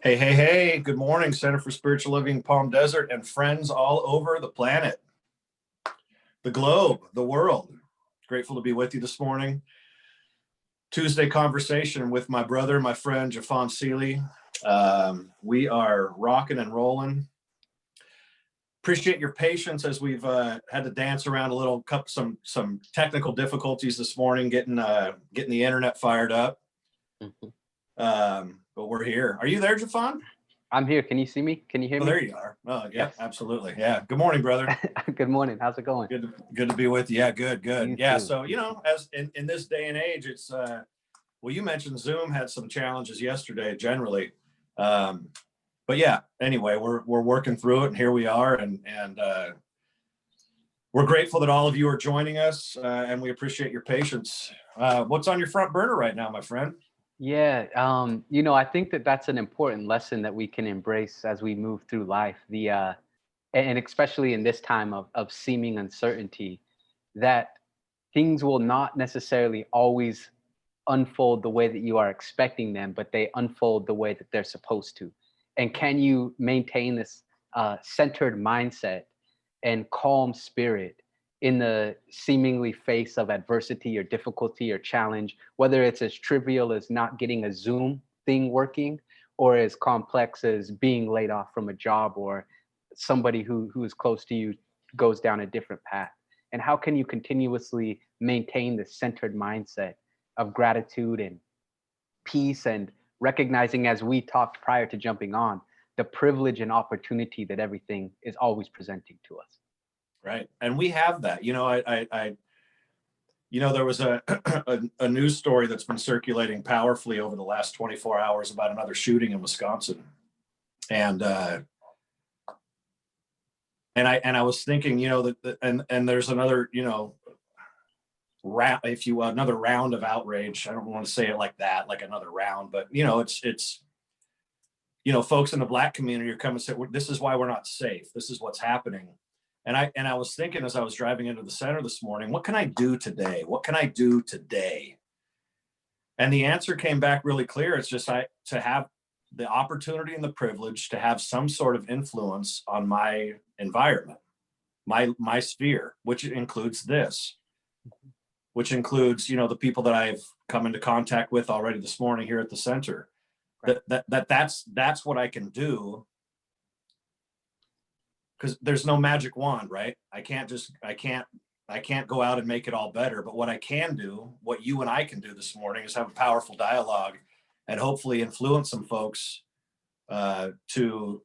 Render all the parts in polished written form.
Hey, hey, hey, good morning, Center for Spiritual Living, Palm Desert, and friends all over the planet, the globe, the world. Grateful to be with you this morning. Tuesday conversation with my brother, my friend, Jeffon Seeley. We are rocking and rolling. Appreciate your patience as we've had to dance around a little, some technical difficulties this morning, getting the internet fired up. Mhm. But we're here. Are you there, Jeffon? I'm here. Can you see me? Can you hear Oh, me? there you are. Oh, yeah, Yes. absolutely. Yeah. Good morning, brother. Good morning. How's it going? Good to be with you. Yeah, good. You Yeah. too. So, as in this day and age, it's well, you mentioned Zoom had some challenges yesterday generally. Um, but yeah, anyway, we're working through it and here we are, and we're grateful that all of you are joining us, and we appreciate your patience. What's on your front burner right now, my friend? Yeah. I think that that's an important lesson that we can embrace as we move through life. And especially in this time of seeming uncertainty, that things will not necessarily always unfold the way that you are expecting them, but they unfold the way that they're supposed to. And can you maintain this centered mindset and calm spirit in the seemingly face of adversity or difficulty or challenge, whether it's as trivial as not getting a Zoom thing working, or as complex as being laid off from a job, or somebody who is close to you goes down a different path? And how can you continuously maintain this centered mindset of gratitude and peace, and recognizing, as we talked prior to jumping on, the privilege and opportunity that everything is always presenting to us? Right. And we have that. There was a news story that's been circulating powerfully over the last 24 hours about another shooting in Wisconsin. And I was thinking, and there's another, another round of outrage. I don't want to say it like that, like another round, but it's folks in the Black community are coming and say, this is why we're not safe. This is what's happening. And I was thinking as I was driving into the center this morning, what can I do today? What can I do today? And the answer came back really clear. It's just to have the opportunity and the privilege to have some sort of influence on my environment, my sphere, which includes this, which includes the people that I've come into contact with already this morning here at the center. Right. That's what I can do, because there's no magic wand, right? I can't go out and make it all better. But what I can do, what you and I can do this morning, is have a powerful dialogue and hopefully influence some folks to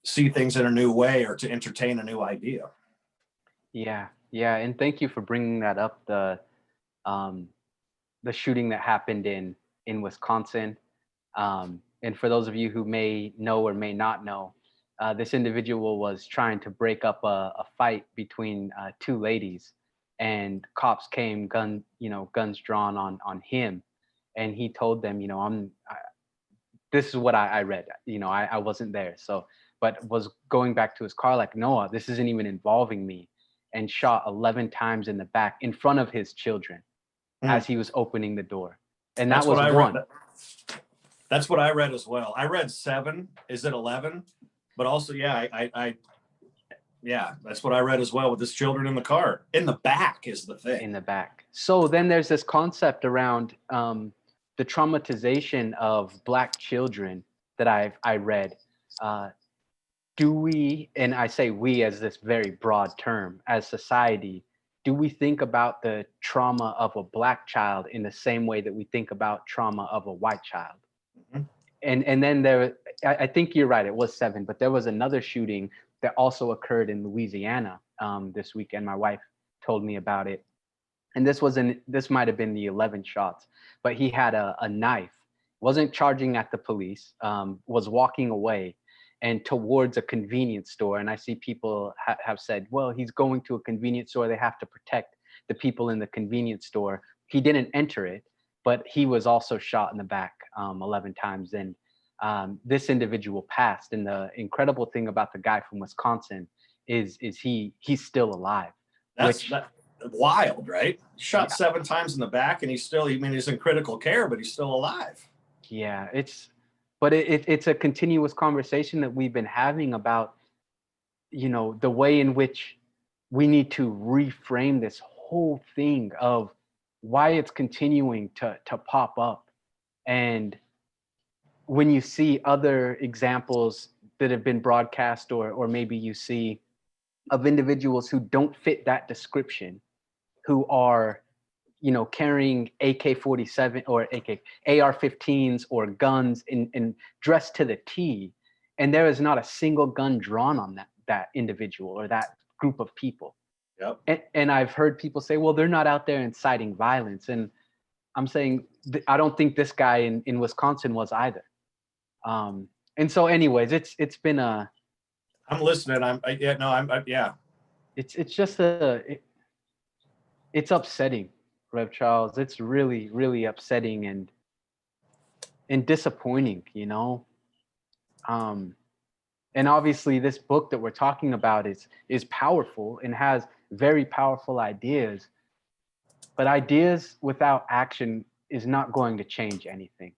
see things in a new way or to entertain a new idea. Yeah, and thank you for bringing that up. Um, the shooting that happened in Wisconsin. And for those of you who may know or may not know, this individual was trying to break up a fight between two ladies, and cops came, guns drawn on him, and he told them, this is what I read. I wasn't there, so, but was going back to his car like, Noah, this isn't even involving me, and shot 11 times in the back in front of his children Mm. as he was opening the door. And that That's what was I read. one. That's what I read as well. I read 7. Is it 11? But also, yeah, yeah, that's what I read as well, with his children in the car. In the back is the thing. In the back. So then there's this concept around the traumatization of Black children that I read. Uh, do we, and I say we as this very broad term, as society, do we think about the trauma of a Black child in the same way that we think about trauma of a white child? Mhm. And then I think you're right, it was 7, but there was another shooting that also occurred in Louisiana this weekend. My wife told me about it. And this might have been the 11 shots, but he had a knife, wasn't charging at the police, was walking away and towards a convenience store. And I see people have said, well, he's going to a convenience store, they have to protect the people in the convenience store. He didn't enter it, but he was also shot in the back 11 times. And this individual passed. And the incredible thing about the guy from Wisconsin is he's still alive. That's Which, that wild, right? Shot yeah, 7 times in the back, and he's in critical care, but he's still alive. yeah, but it's a continuous conversation that we've been having about, the way in which we need to reframe this whole thing of why it's continuing to pop up. And when you see other examples that have been broadcast, or maybe you see of individuals who don't fit that description, who are, carrying AK-47 or AR-15s or guns in dressed to the T, and there is not a single gun drawn on that individual or that group of people. Yep. And I've heard people say, well, they're not out there inciting violence. And I'm saying, I don't think this guy in Wisconsin was either. And so anyways, it's been I'm listening. Yeah. It's just it's upsetting, Rev Charles. It's really, really upsetting and disappointing, and obviously this book that we're talking about is powerful and has very powerful ideas, but ideas without action is not going to change anything.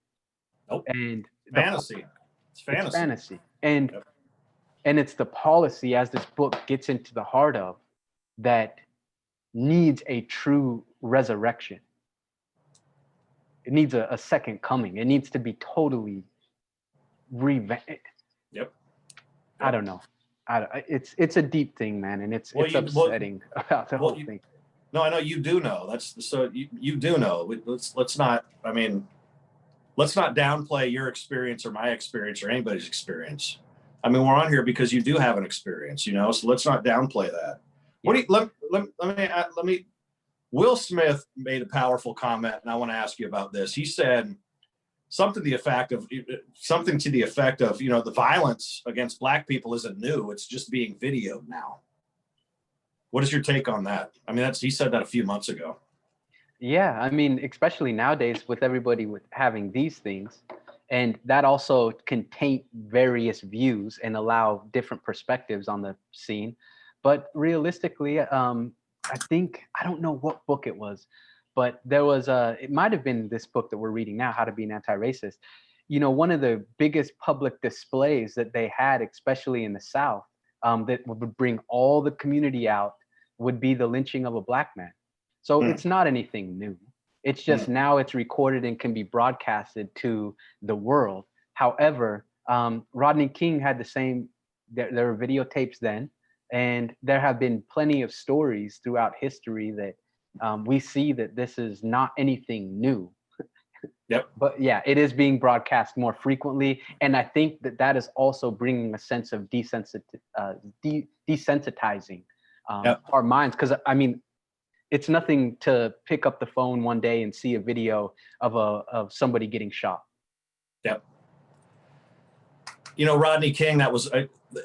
Nope. And Fantasy. It's fantasy. It's fantasy. And Yep. and it's the policy, as this book gets into the heart of, that needs a true resurrection. It needs a second coming. It needs to be totally revamped. Yep. I don't know. It's a deep thing, man, and it's upsetting about the whole thing. No, I know you do know. You do know. Let's not. I mean, let's not downplay your experience or my experience or anybody's experience. I mean, we're on here because you do have an experience, so let's not downplay that. Yeah. Let me. Will Smith made a powerful comment, and I want to ask you about this. He said something to the effect of, the violence against Black people isn't new. It's just being videoed now. What is your take on that? I mean, he said that a few months ago. Yeah, I mean, especially nowadays with everybody with having these things, and that also can taint various views and allow different perspectives on the scene. But realistically, I don't know what book it was, but there was it might have been this book that we're reading now, How to Be an Anti-Racist. One of the biggest public displays that they had, especially in the South, that would bring all the community out, would be the lynching of a Black man. So it's not anything new. It's just now it's recorded and can be broadcasted to the world. However, Rodney King had the same, there were videotapes then, and there have been plenty of stories throughout history that we see that this is not anything new. Yep. But yeah, it is being broadcast more frequently. And I think that is also bringing a sense of desensitizing our minds. Because, I mean, it's nothing to pick up the phone one day and see a video of somebody getting shot. Yep. Rodney King, that was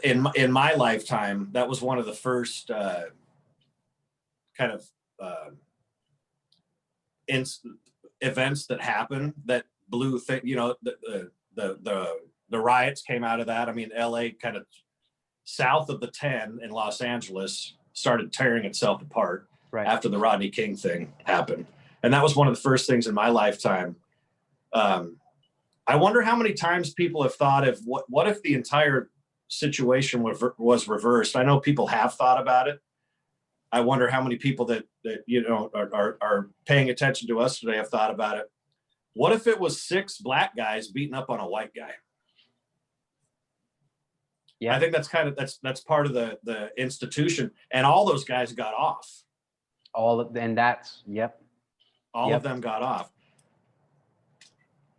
in my lifetime, that was one of the first kind of events that happened that blew the riots came out of that. I mean, LA, kind of south of the 10 in Los Angeles, started tearing itself apart after the Rodney King thing happened. And that was one of the first things in my lifetime. I wonder how many times people have thought of what if the entire situation was reversed. I know people have thought about it. I wonder how many people that are paying attention to us today have thought about it. What if it was 6 Black guys beating up on a white guy? Yeah, I think that's part of the institution, and all those guys got off. All of them got off.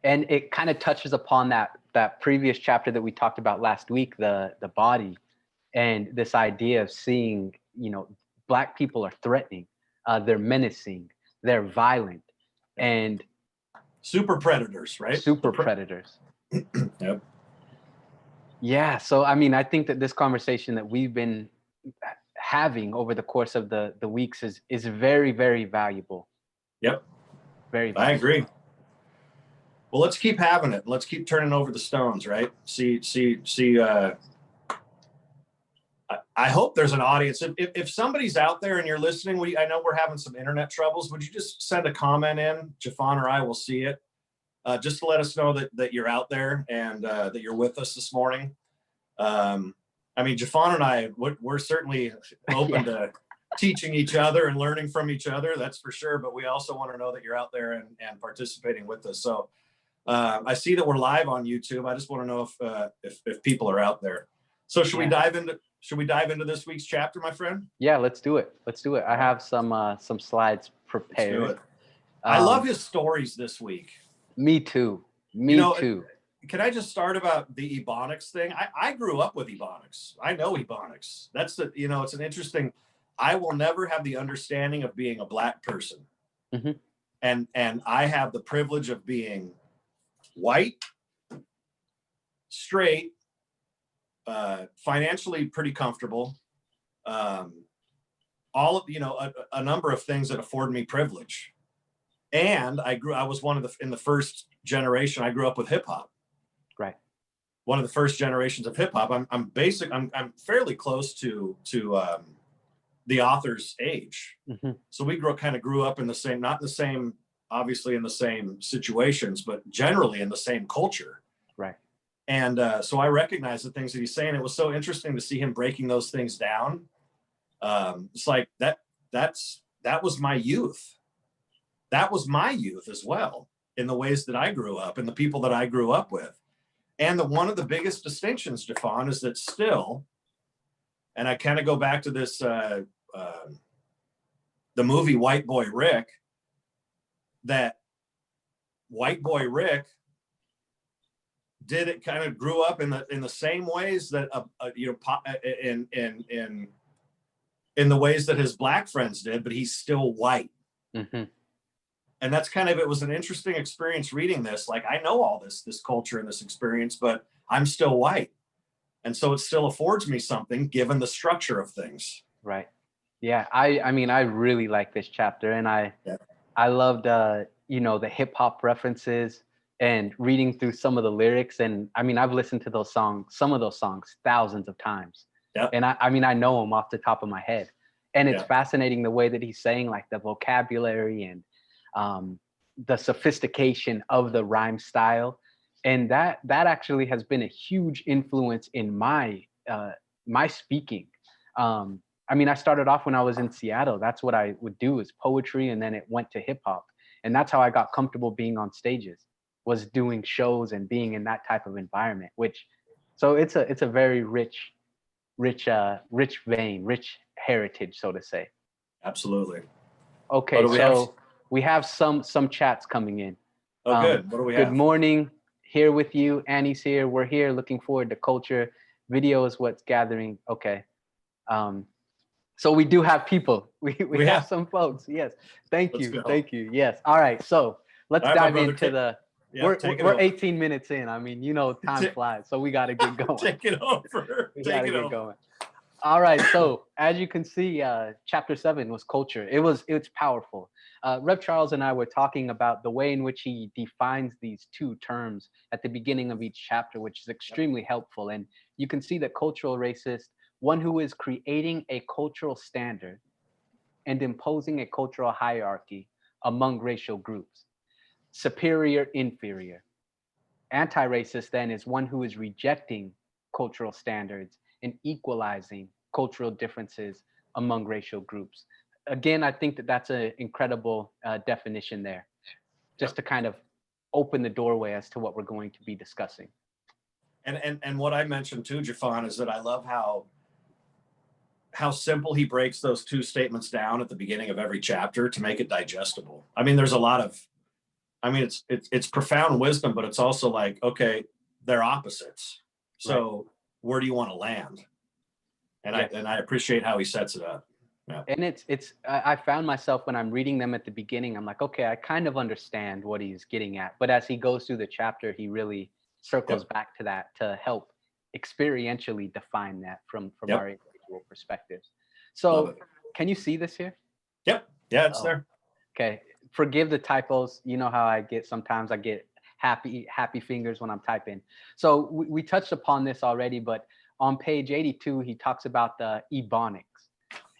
And it kind of touches upon that previous chapter that we talked about last week, the body, and this idea of seeing, Black people are threatening, they're menacing, they're violent, and super predators, right? Super predators. Yep. Yeah. So, I mean, I think that this conversation that we've been having over the course of the weeks is very, very valuable. Yep. Very valuable. I agree. Well, let's keep having it. Let's keep turning over the stones, right? See. I hope there's an audience. If somebody's out there and you're listening, I know we're having some internet troubles. Would you just send a comment in? Jeffon or I will see it. just to let us know that you're out there and that you're with us this morning. I mean, Jeffon and I, we're certainly open Yeah. to teaching each other and learning from each other, that's for sure. But we also want to know that you're out there and participating with us. So I see that we're live on YouTube. I just want to know if people are out there. So should we dive into this week's chapter, my friend? Yeah, let's do it. Let's do it. I have some slides prepared. Let's do it. I love his stories this week. Me too. Too. Can I just start about the Ebonics thing? I grew up with Ebonics. I know Ebonics. It's an interesting, I will never have the understanding of being a Black person. Mm-hmm. And I have the privilege of being white, straight, financially pretty comfortable, all of, a number of things that afford me privilege. And I was in the first generation. I grew up with hip hop. Right. One of the first generations of hip hop. I'm fairly close to the author's age. Mm-hmm. So we grew up in the same, not in the same, obviously in the same situations, but generally in the same culture. Right. And so I recognize the things that he's saying. It was so interesting to see him breaking those things down. It's like that was my youth. That was my youth as well, in the ways that I grew up and the people that I grew up with. And one of the biggest distinctions, Jeffon, is that still, and I kind of go back to this, the movie White Boy Rick, that White Boy Rick kind of grew up in the same ways that in the ways that his Black friends did, but he's still white. Mm-hmm. And that's it was an interesting experience reading this. Like, I know all this culture and this experience, but I'm still white. And so it still affords me something given the structure of things. Right. Yeah. I mean, I really like this chapter, and I loved, the hip hop references and reading through some of the lyrics. And I mean, I've listened to some of those songs thousands of times. Yep. And I mean, I know them off the top of my head. And it's fascinating the way that he's saying, like, the vocabulary and the sophistication of the rhyme style. And that actually has been a huge influence in my speaking. I mean, I started off when I was in Seattle. That's what I would do, is poetry, and then it went to hip hop. And that's how I got comfortable being on stages, was doing shows and being in that type of environment, so it's a very rich vein, rich heritage, so to say. Absolutely. Okay, so we have some chats coming in. Oh, good. What do we have? Good morning. Here with you. Annie's here. We're here. Looking forward to culture. Video is what's gathering. Okay. So we do have people. We have some folks. Yes. Thank you. Thank you. Yes. All right. So let's dive into we're 18 minutes in. I mean, time flies. So we got to get going. Take it over. We got to get going. All right. So as you can see, chapter 7 was culture. It's powerful. Rev Charles and I were talking about the way in which he defines these two terms at the beginning of each chapter, which is extremely helpful. And you can see that cultural racist, one who is creating a cultural standard and imposing a cultural hierarchy among racial groups. Superior, inferior. Anti-racist then is one who is rejecting cultural standards and equalizing cultural differences among racial groups. Again, I think that that's an incredible definition there, just to kind of open the doorway as to what we're going to be discussing. And what I mentioned too, Jeffon, is that I love how simple he breaks those two statements down at the beginning of every chapter to make it digestible. I mean, there's a lot of, it's profound wisdom, but it's also like, okay, they're opposites. So where do you want to land? And I appreciate how he sets it up. Yeah. And I found myself, when I'm reading them at the beginning, I'm like, okay, I kind of understand what he's getting at. But as he goes through the chapter, he really circles back to that to help experientially define that from our individual perspectives. So can you see this here? Yep. Yeah, it's there. Okay. Forgive the typos. You know how I get happy fingers when I'm typing. So we touched upon this already, but on page 82, he talks about the Ebonics.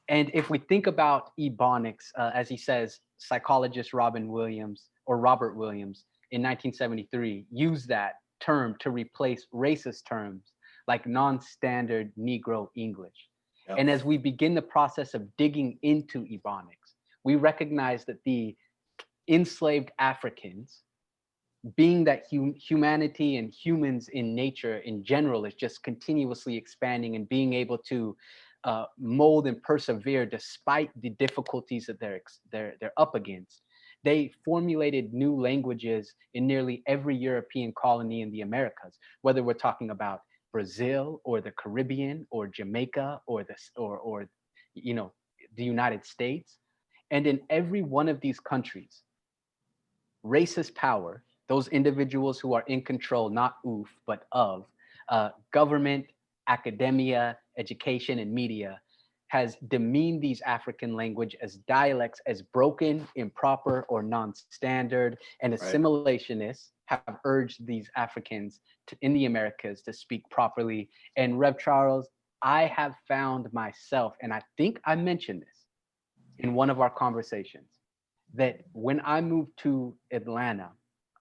And if we think about Ebonics, as he says, psychologist Robert Williams in 1973 used that term to replace racist terms like non-standard Negro English. Yep. And as we begin the process of digging into Ebonics, we recognize that the enslaved Africans, being that humanity and humans in nature in general is just continuously expanding and being able to mold and persevere despite the difficulties that they're up against. They formulated new languages in nearly every European colony in the Americas, whether we're talking about Brazil or the Caribbean or Jamaica or you know, the United States. And in every one of these countries, racist power, those individuals who are in control, not oof, but of government, academia, education, and media, has demeaned these African language as dialects as broken, improper, or non-standard, and assimilationists have urged these Africans in the Americas to speak properly. And Rev Charles, I have found myself, and I think I mentioned this in one of our conversations, that when I moved to Atlanta,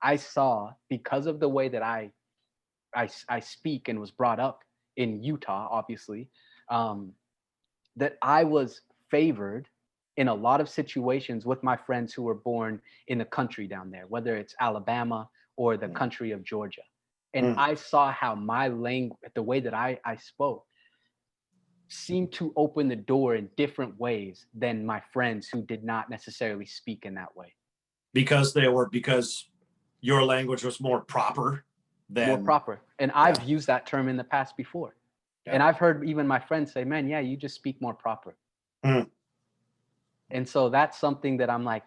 I saw, because of the way that I speak and was brought up in Utah, obviously, that I was favored in a lot of situations with my friends who were born in the country down there, whether it's Alabama or the country of Georgia. And I saw how my language, the way that I spoke, seemed to open the door in different ways than my friends who did not necessarily speak in that way. Because your language was more proper than more proper. And I've used that term in the past before. Yeah. And I've heard even my friends say, man, yeah, you just speak more proper. And so that's something that I'm like,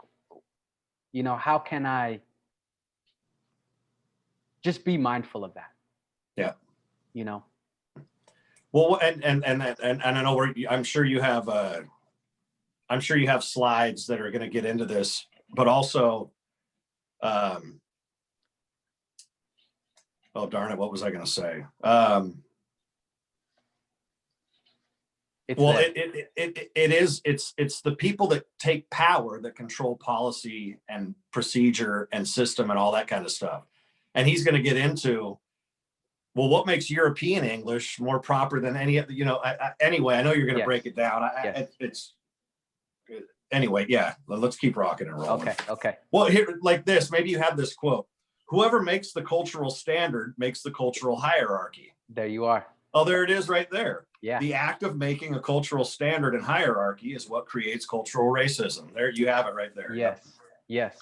you know, how can I just be mindful of that? Yeah. You know? Well, and I know I'm sure you have slides that are going to get into this, but also, oh darn it, what was I going to say? It's the people that take power that control policy and procedure and system and all that kind of stuff. And he's going to get into, well, what makes European English more proper than any other, you know, anyway, I know you're going to break it down. Anyway, yeah, let's keep rocking and rolling. Okay. Well, here, like this, maybe you have this quote: whoever makes the cultural standard makes the cultural hierarchy. There you are. Oh, there it is right there. Yeah. The act of making a cultural standard and hierarchy is what creates cultural racism. There you have it right there. Yes.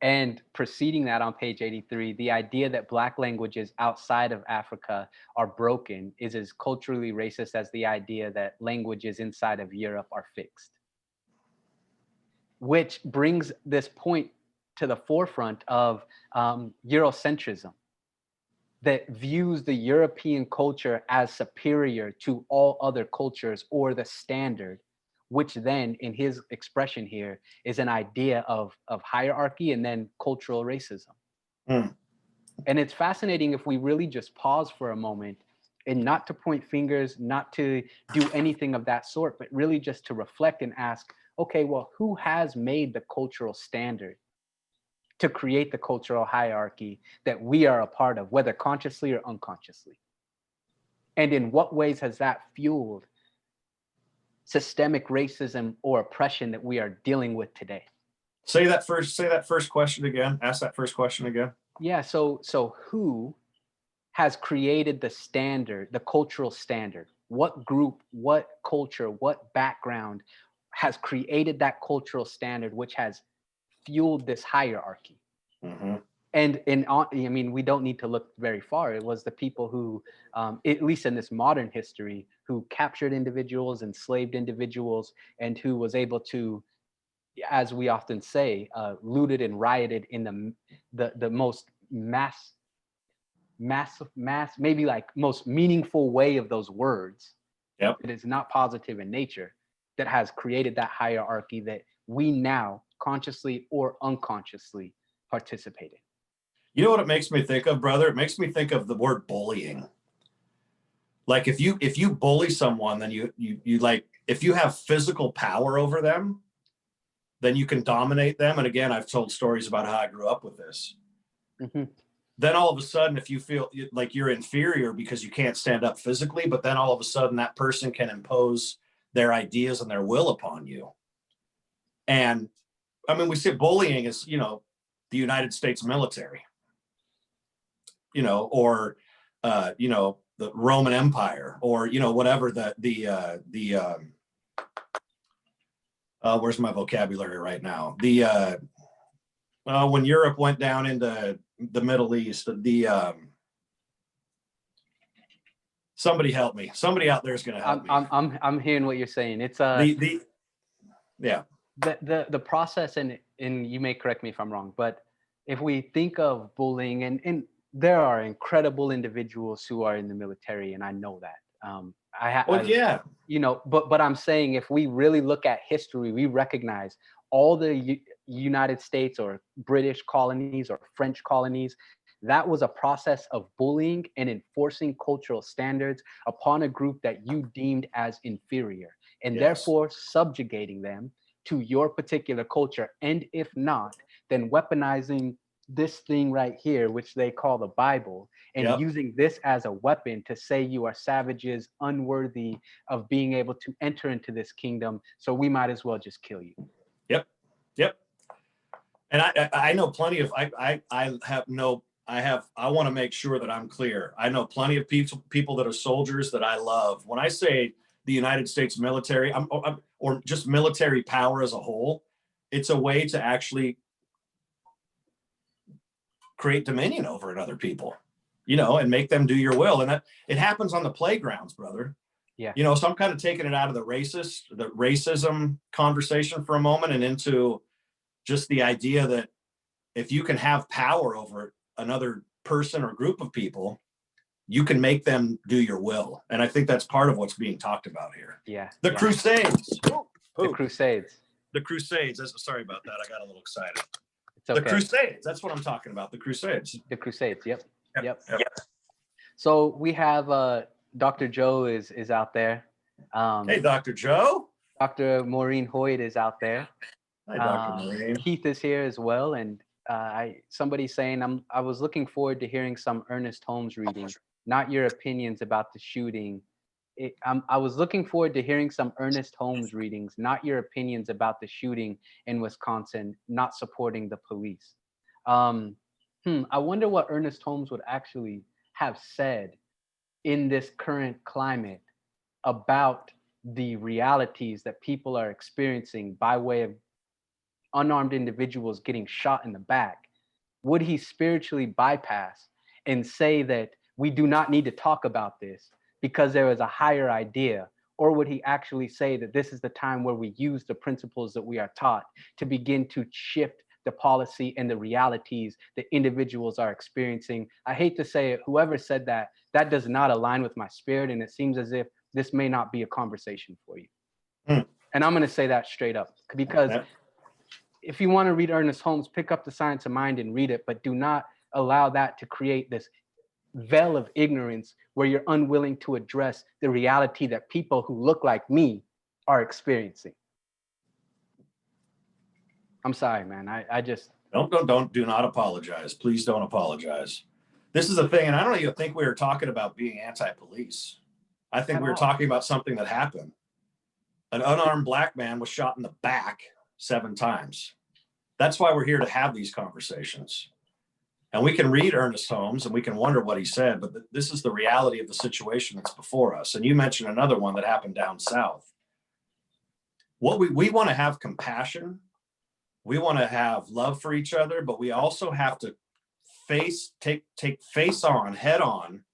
And preceding that on page 83, the idea that Black languages outside of Africa are broken is as culturally racist as the idea that languages inside of Europe are fixed. Which brings this point to the forefront of Eurocentrism, that views the European culture as superior to all other cultures or the standard, which then, in his expression here, is an idea of hierarchy and then cultural racism. And it's fascinating if we really just pause for a moment and not to point fingers, not to do anything of that sort, but really just to reflect and ask, okay, well, who has made the cultural standard to create the cultural hierarchy that we are a part of, whether consciously or unconsciously? And in what ways has that fueled systemic racism or oppression that we are dealing with today? Say that first question again. Ask that first question again. Yeah, so who has created the standard, the cultural standard? What group, what culture, what background has created that cultural standard which has fueled this hierarchy? And I mean, we don't need to look very far. It was the people who, at least in this modern history, who captured individuals, enslaved individuals, and who was able to, as we often say, looted and rioted in the most mass, maybe like most meaningful way of those words. Yep. It is not positive in nature, that has created that hierarchy that we now consciously or unconsciously participate in. You know what it makes me think of, brother? It makes me think of the word bullying. Like if you bully someone, then you like, if you have physical power over them, then you can dominate them. And again, I've told stories about how I grew up with this. Hmm. Then all of a sudden, if you feel like you're inferior because you can't stand up physically, but then all of a sudden that person can impose their ideas and their will upon you. And I mean, we see bullying as, the United States military, or, the Roman Empire, or, whatever where's my vocabulary right now? When Europe went down into the Middle East, somebody help me. Somebody out there is going to help me. I'm hearing what you're saying. It's yeah. The process, and you may correct me if I'm wrong, but if we think of bullying, and there are incredible individuals who are in the military, and I know that. Yeah. But I'm saying, if we really look at history, we recognize all the United States or British colonies or French colonies. That was a process of bullying and enforcing cultural standards upon a group that you deemed as inferior, and Yes. therefore subjugating them to your particular culture. And if not, then weaponizing this thing right here, which they call the Bible, and Yep. using this as a weapon to say you are savages, unworthy of being able to enter into this kingdom. So we might as well just kill you. Yep. And I know plenty of, I want to make sure that I'm clear. I know plenty of people that are soldiers that I love. When I say the United States military, or just military power as a whole, it's a way to actually create dominion over other people, and make them do your will. And that it happens on the playgrounds, brother. Yeah. So I'm kind of taking it out of the racism conversation for a moment and into just the idea that if you can have power over another person or group of people, you can make them do your will. And I think that's part of what's being talked about here. Yeah. The Crusades. The Crusades. The Crusades. Sorry about that. I got a little excited. It's okay. The Crusades. That's what I'm talking about. The Crusades. The Crusades. Yep. Yep. So we have Dr. Joe is out there. Hey, Dr. Joe. Dr. Maureen Hoyt is out there. Hi, Dr. Maureen. Keith is here as well. And somebody's saying, I was looking forward to hearing some Ernest Holmes reading, not your opinions about the shooting. I was looking forward to hearing some Ernest Holmes readings, not your opinions about the shooting in Wisconsin, not supporting the police. I wonder what Ernest Holmes would actually have said in this current climate about the realities that people are experiencing by way of unarmed individuals getting shot in the back. Would he spiritually bypass and say that we do not need to talk about this because there is a higher idea? Or would he actually say that this is the time where we use the principles that we are taught to begin to shift the policy and the realities that individuals are experiencing? I hate to say it, whoever said that, that does not align with my spirit, and it seems as if this may not be a conversation for you. And I'm going to say that straight up, because if you want to read Ernest Holmes, pick up The Science of Mind and read it, but do not allow that to create this veil of ignorance where you're unwilling to address the reality that people who look like me are experiencing. I'm sorry, man. I just do not apologize. Please don't apologize. This is a thing, and I don't even think we were talking about being anti-police. I think we were talking about something that happened. An unarmed black man was shot in the back 7 times. That's why we're here to have these conversations. And we can read Ernest Holmes and we can wonder what he said, but this is the reality of the situation that's before us. And you mentioned another one that happened down south. What we want to have compassion. We want to have love for each other, but we also have to take head on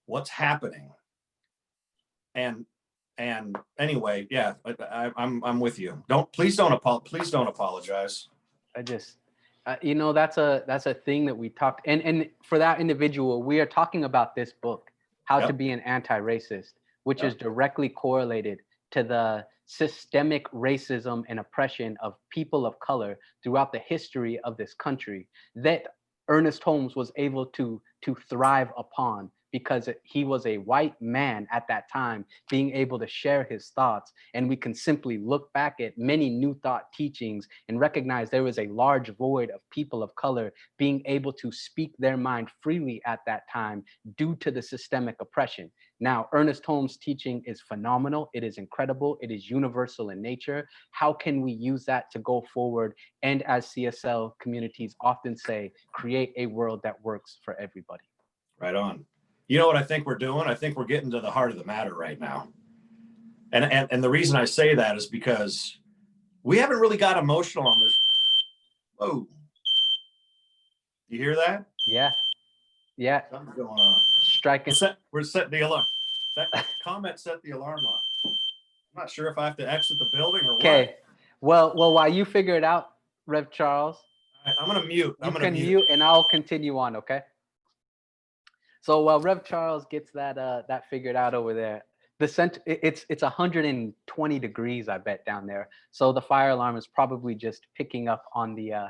what's happening. And anyway, yeah, I'm with you. Please don't apologize. I just, that's a thing that we talked, and for that individual, we are talking about this book, How to Be an Anti-Racist, which is directly correlated to the systemic racism and oppression of people of color throughout the history of this country that Ernest Holmes was able to thrive upon because he was a white man at that time being able to share his thoughts. And we can simply look back at many New Thought teachings and recognize there was a large void of people of color being able to speak their mind freely at that time due to the systemic oppression. Now, Ernest Holmes' teaching is phenomenal. It is incredible. It is universal in nature. How can we use that to go forward? And as CSL communities often say, create a world that works for everybody. Right on. You know what I think we're doing? I think we're getting to the heart of the matter right now. And the reason I say that is because we haven't really got emotional on this. Whoa. You hear that? Yeah. Yeah. Something's going on. Striking. We're setting the alarm. That comment set the alarm off. I'm not sure if I have to exit the building or okay. Well, while you figure it out, Rev Charles, I'm going to mute. You can mute and I'll continue on, okay? So while Rev Charles gets that figured out over there, it's 120 degrees, I bet, down there. So the fire alarm is probably just picking up on the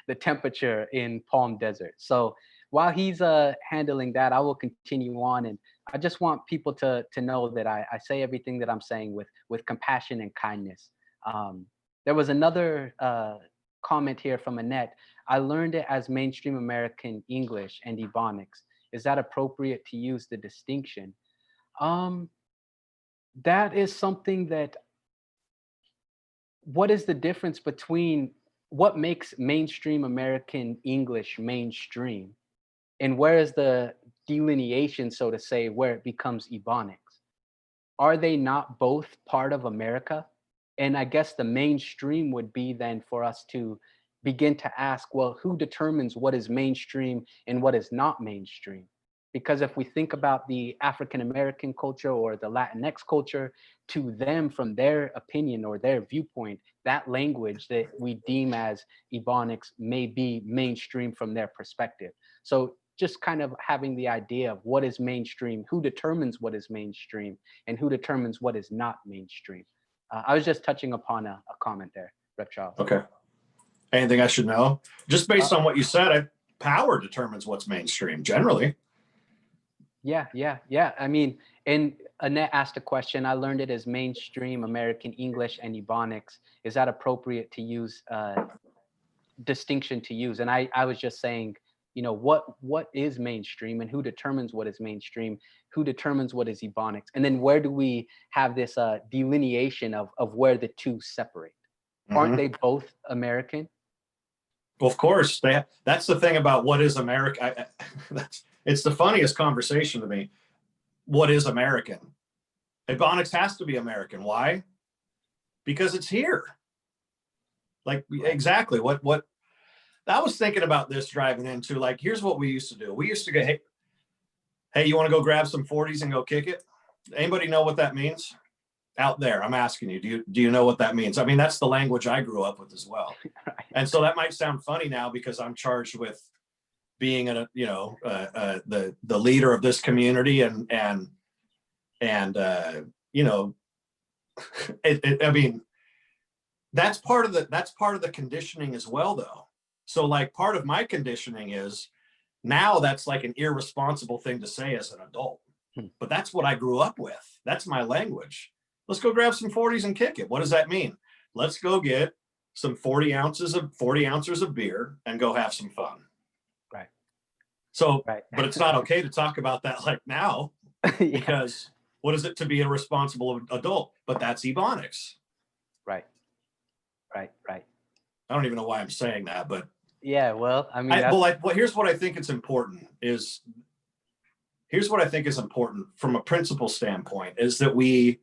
the temperature in Palm Desert. So while he's handling that, I will continue on, and I just want people to know that I say everything that I'm saying with compassion and kindness. There was another comment here from Annette. I learned it as mainstream American English and Ebonics. Is that appropriate to use the distinction? That is something that, what is the difference between what makes mainstream American English mainstream and where is the delineation, so to say, where it becomes Ebonics? Are they not both part of America? And I guess the mainstream would be then for us to begin to ask, well, who determines what is mainstream and what is not mainstream? Because if we think about the African American culture or the Latinx culture, to them, from their opinion or their viewpoint, that language that we deem as Ebonics may be mainstream from their perspective. So just kind of having the idea of what is mainstream, who determines what is mainstream, and who determines what is not mainstream. I was just touching upon a comment there, Rep. Charles. Okay. Anything I should know? Just based on what you said, power determines what's mainstream generally. Yeah. I mean, and Annette asked a question. I learned it as mainstream American English and Ebonics. Is that appropriate to use, distinction to use? And I was just saying, you know, what is mainstream and who determines what is mainstream, who determines what is Ebonics, and then where do we have this delineation of where the two separate? Aren't they both American? Well, of course, that's the thing about what is America. It's the funniest conversation to me. What is American? Ebonics has to be American. Why? Because it's here. Like, exactly what I was thinking about this driving into, like, here's what we used to do. We used to go, hey, you want to go grab some 40s and go kick it? Anybody know what that means? Out there, I'm asking you, do you know what that means? I mean, that's the language I grew up with as well. Right. And so that might sound funny now because I'm charged with being the leader of this community and you know, I mean, that's part of the conditioning as well, though. So like part of my conditioning is now that's like an irresponsible thing to say as an adult, but that's what I grew up with. That's my language. Let's go grab some 40s and kick it. What does that mean? Let's go get some 40 ounces of beer and go have some fun. Right. So, but it's not okay to talk about that like now, because what is it to be a responsible adult? But that's Ebonics. Right. I don't even know why I'm saying that, but yeah, well, I mean, here's what I think it's important is. Here's what I think is important from a principle standpoint is that we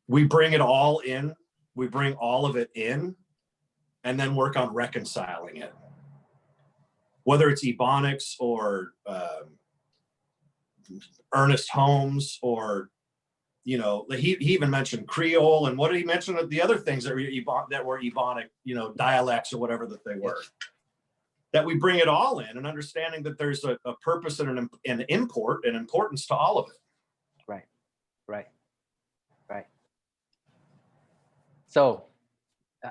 bring it all in, we bring all of it in, and then work on reconciling it. Whether it's Ebonics or Ernest Holmes, or, you know, he even mentioned Creole, and what did he mention? The other things that were Ebonic, you know, dialects or whatever that they were. That we bring it all in and understanding that there's a purpose and an import and importance to all of it. Right. So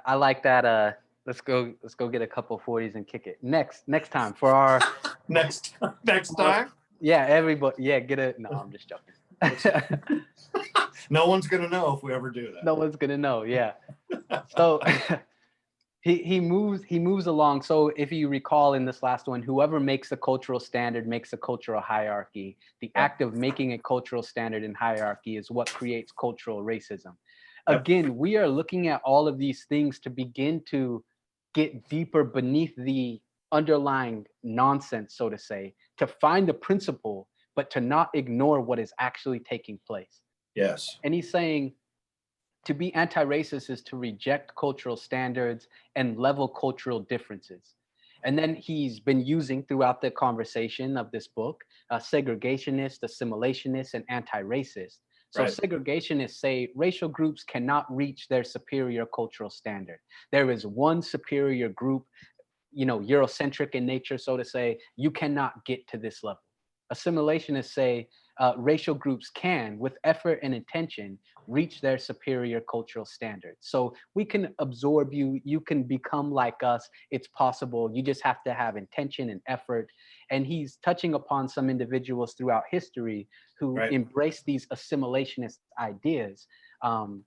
I like that. Let's go get a couple of 40s and kick it. Next time for our next time. Yeah, everybody. Yeah, get it. No, I'm just joking. No one's gonna know if we ever do that. No one's gonna know. Yeah. So he moves along. So if you recall in this last one, whoever makes a cultural standard makes a cultural hierarchy. The Yep. act of making a cultural standard and hierarchy is what creates cultural racism. Yep. Again, we are looking at all of these things to begin to get deeper beneath the underlying nonsense, so to say, to find the principle, but to not ignore what is actually taking place. Yes. And he's saying to be anti-racist is to reject cultural standards and level cultural differences. And then he's been using throughout the conversation of this book segregationist, assimilationist, and anti-racist. So Right. segregationists say racial groups cannot reach their superior cultural standard. There is one superior group, Eurocentric in nature, so to say. You cannot get to this level. Assimilationists say racial groups can, with effort and intention, reach their superior cultural standards. So we can absorb you, you can become like us. It's possible. You just have to have intention and effort. And he's touching upon some individuals throughout history who Right. embrace these assimilationist ideas. Um,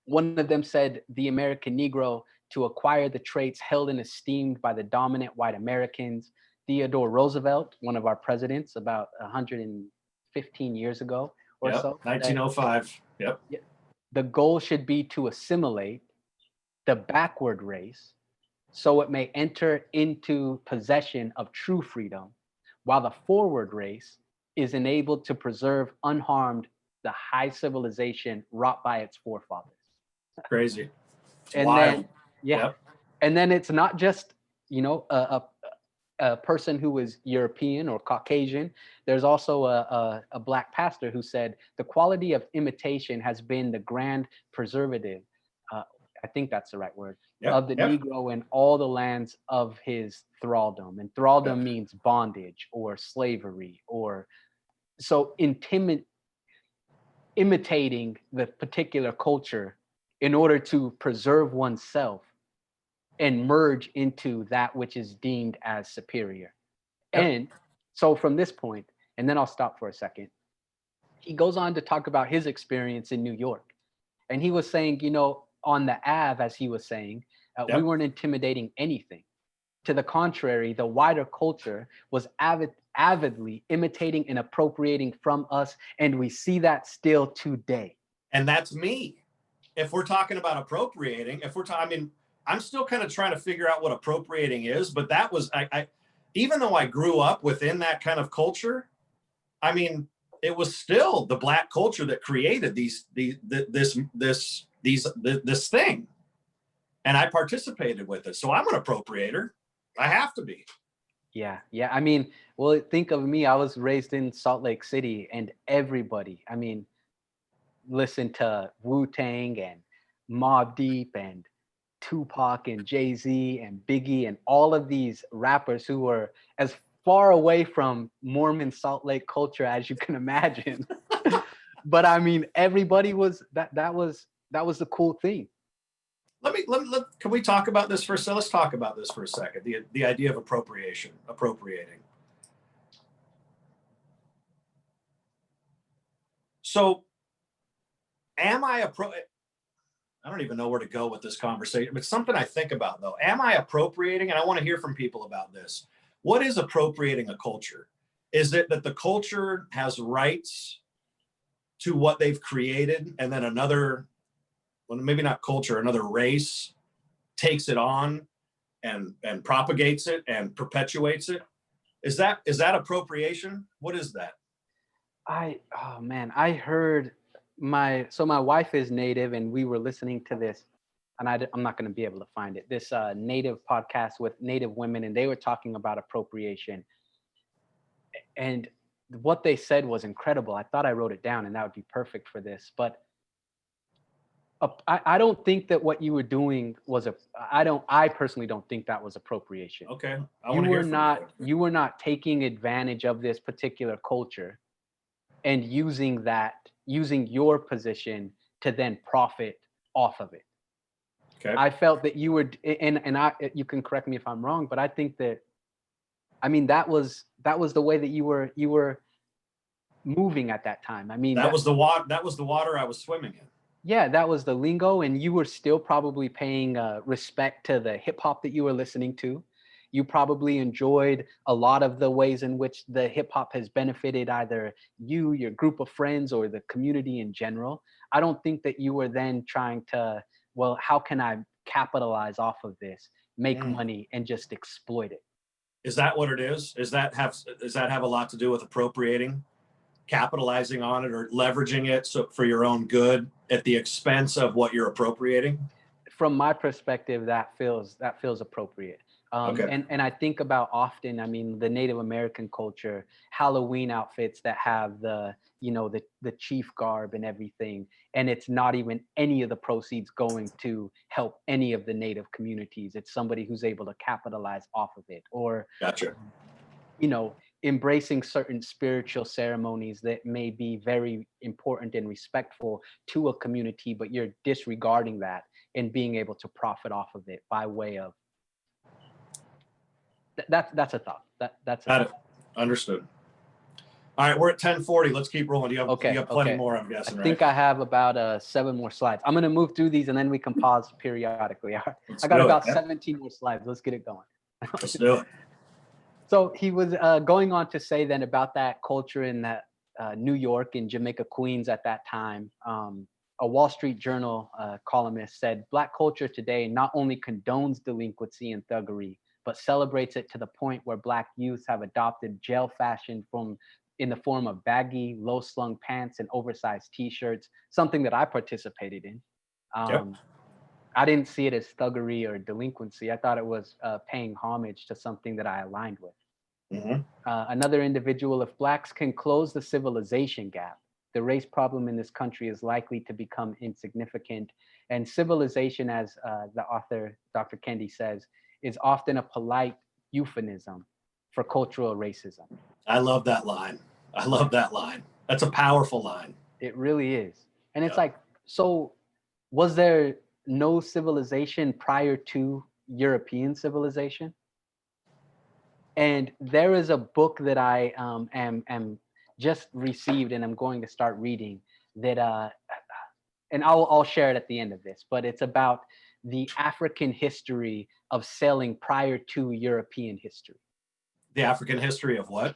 One of them said the American Negro to acquire the traits held and esteemed by the dominant white Americans. Theodore Roosevelt, one of our presidents, about 115 years ago or Yep. so, said 1905. Yep. the goal should be to assimilate the backward race so it may enter into possession of true freedom, while the forward race is enabled to preserve unharmed the high civilization wrought by its forefathers. Crazy. It's And wild. then, yeah, Yep. and then it's not just a person who is European or Caucasian. There's also a black pastor who said the quality of imitation has been the grand preservative. Uh, I think that's the right word, Yep. of the Yep. Negro in all the lands of his thraldom. And Yep. thraldom means bondage or slavery, or so imitating the particular culture in order to preserve oneself and merge into that which is deemed as superior. Yep. And so from this point, and then I'll stop for a second, he goes on to talk about his experience in New York. And he was saying, on the Ave, as he was saying, we Yep. weren't intimidating anything. To the contrary, the wider culture was avidly imitating and appropriating from us. And we see that still today. And that's me. If we're talking about appropriating, if we're talking, I mean, I'm still kind of trying to figure out what appropriating is, but that was, even though I grew up within that kind of culture, I mean, it was still the black culture that created this thing, and I participated with it. So I'm an appropriator. I have to be. Yeah, yeah. I mean, well, think of me. I was raised in Salt Lake City, and everybody, I mean, listen to Wu Tang and Mobb Deep and Tupac and Jay Z and Biggie and all of these rappers who were as far away from Mormon Salt Lake culture as you can imagine. But I mean, everybody was that was the cool thing. Can we talk about this for a second? Let's talk about this for a second. The idea of appropriating. So, am I I don't even know where to go with this conversation. It's something I think about though. Am I appropriating? And I want to hear from people about this. What is appropriating a culture? Is it that the culture has rights to what they've created, and then another, well, maybe not culture, another race takes it on and propagates it and perpetuates it? Is that appropriation? What is that? Oh man, I heard my wife is native, and we were listening to this, and I'm not going to be able to find it. This native podcast with native women, and they were talking about appropriation, and what they said was incredible. I thought I wrote it down, and that would be perfect for this. But I don't think that what you were doing was I personally don't think that was appropriation. Okay, I You want to were hear from not you. you were not taking advantage of this particular culture and using your position to then profit off of it. Okay. I felt that you were, and you can correct me if I'm wrong, but I think that, I mean, that was the way that you were moving at that time. I mean, That was the water. That was the water I was swimming in. yeah, that was the lingo, and you were still probably paying respect to the hip hop that you were listening to. You probably enjoyed a lot of the ways in which the hip hop has benefited either you, your group of friends, or the community in general. I don't think that you were then trying to, well, how can I capitalize off of this, make Mm. money, and just exploit it? Is that what it is? Does that have a lot to do with appropriating, capitalizing on it, or leveraging it so for your own good at the expense of what you're appropriating? From my perspective, that feels appropriate. Okay, And I think about often, I mean, the Native American culture, Halloween outfits that have the, you know, the chief garb and everything, and it's not even any of the proceeds going to help any of the Native communities. It's somebody who's able to capitalize off of it, or gotcha. you know, embracing certain spiritual ceremonies that may be very important and respectful to a community, but you're disregarding that and being able to profit off of it by way of that's a thought. That's a Got it. thought. Understood. All right, we're at 10:40. Let's keep rolling. You Okay, have plenty okay. more, I'm I guessing, right? think I have about 7 more slides. I'm gonna move through these and then we can pause periodically. All right. Let's I got do it. about Yeah, 17 more slides. Let's get it going. let's do it. So he was going on to say then about that culture in that New York and Jamaica, Queens at that time. A Wall Street Journal columnist said, Black culture today not only condones delinquency and thuggery, but celebrates it to the point where Black youths have adopted jail fashion from in the form of baggy, low-slung pants and oversized T-shirts, something that I participated in. Yep. Um, I didn't see it as thuggery or delinquency. I thought it was paying homage to something that I aligned with. Hmm. Another individual, if Blacks can close the civilization gap, the race problem in this country is likely to become insignificant. And civilization, as the author, Dr. Kendi says, is often a polite euphemism for cultural racism. I love that line. I love that line. That's a powerful line. It really is. And it's Yep. like, so was there no civilization prior to European civilization? And there is a book that I am just received and I'm going to start reading that and I'll share it at the end of this, but it's about the African history of sailing prior to European history. The African history of what?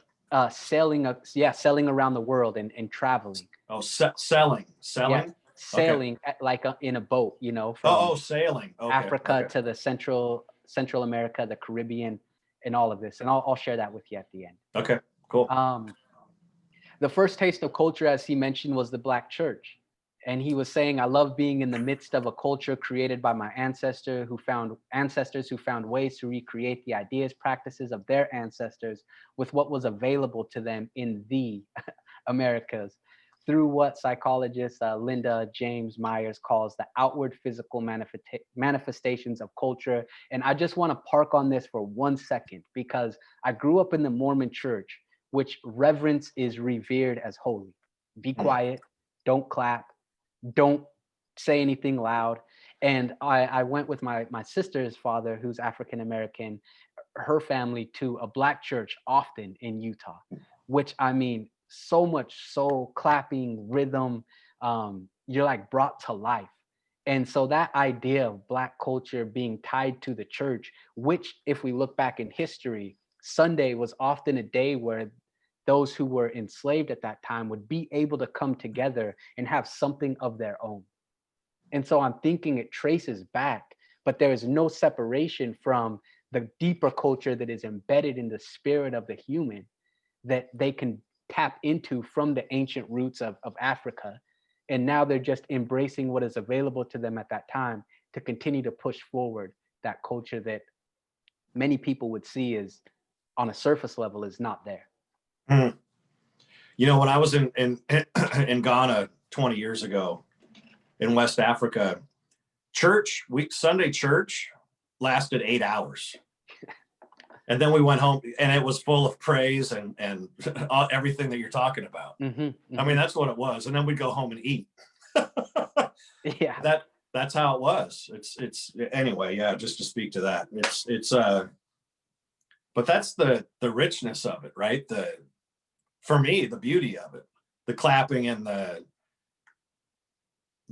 Sailing around the world and traveling. Oh, selling. Yeah, Selling. Okay. sailing like in a boat, you know, Oh, from sailing. Okay. Africa Okay. to the Central America, the Caribbean, and all of this. And I'll share that with you at the end. Okay. Cool. Um, the first taste of culture, as he mentioned, was the Black church. And he was saying, I love being in the midst of a culture created by my ancestors who found ways to recreate the ideas, practices of their ancestors with what was available to them in the Americas through what psychologist Linda James Myers calls the outward physical manifestations of culture. And I just want to park on this for 1 second because I grew up in the Mormon church, which reverence is revered as holy. Be quiet, don't clap, don't say anything loud. And I went with my sister's father, who's African American, her family to a Black church often in Utah, which I mean, so much soul, clapping, rhythm, you're like brought to life. And so that idea of Black culture being tied to the church, which if we look back in history, Sunday was often a day where those who were enslaved at that time would be able to come together and have something of their own. And so I'm thinking it traces back, but there is no separation from the deeper culture that is embedded in the spirit of the human that they can tap into from the ancient roots of Africa. And now they're just embracing what is available to them at that time to continue to push forward that culture that many people would see as on a surface level is not there. Hmm. You know, when I was in Ghana 20 years ago in West Africa, Sunday church lasted 8 hours. And then we went home and it was full of praise and everything that you're talking about. Mm-hmm, mm-hmm. I mean, that's what it was. And then we'd go home and eat. Yeah. That's how it was. It's anyway, yeah, just to speak to that. But that's the richness of it, right? For me, the beauty of it. the clapping and the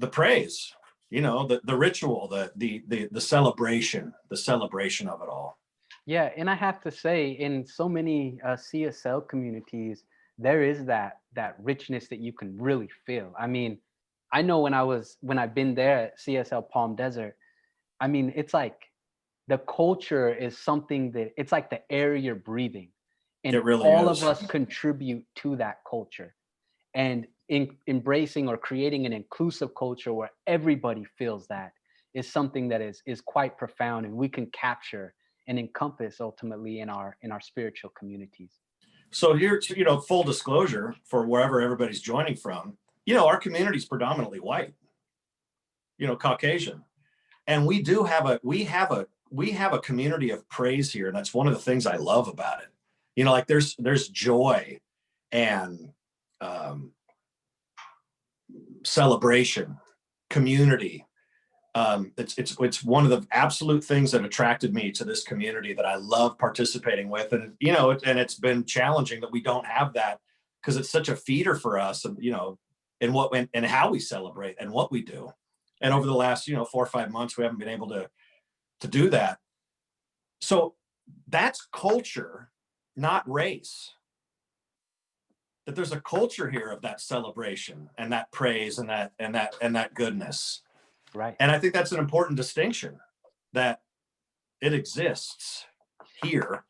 praise, the ritual, the celebration, of it all. Yeah, and I have to say, in so many CSL communities, there is that richness that you can really feel. I mean, I know when I've been there at CSL Palm Desert, I mean, it's like the culture is something that it's like the air you're breathing, and It really all of is. us contribute to that culture. And embracing or creating an inclusive culture where everybody feels that is something that is quite profound, and we can capture and encompass ultimately in our spiritual communities. So here, full disclosure for wherever everybody's joining from, our community is predominantly white, Caucasian. And we have a community of praise here. And that's one of the things I love about it. Like there's joy and celebration, community. It's one of the absolute things that attracted me to this community that I love participating with. And, and it's been challenging that we don't have that because it's such a feeder for us, and, and how we celebrate and what we do. And over the last, 4 or 5 months, we haven't been able to do that. So that's culture, not race. That there's a culture here of that celebration and that praise and that goodness. Right. And I think that's an important distinction, that it exists here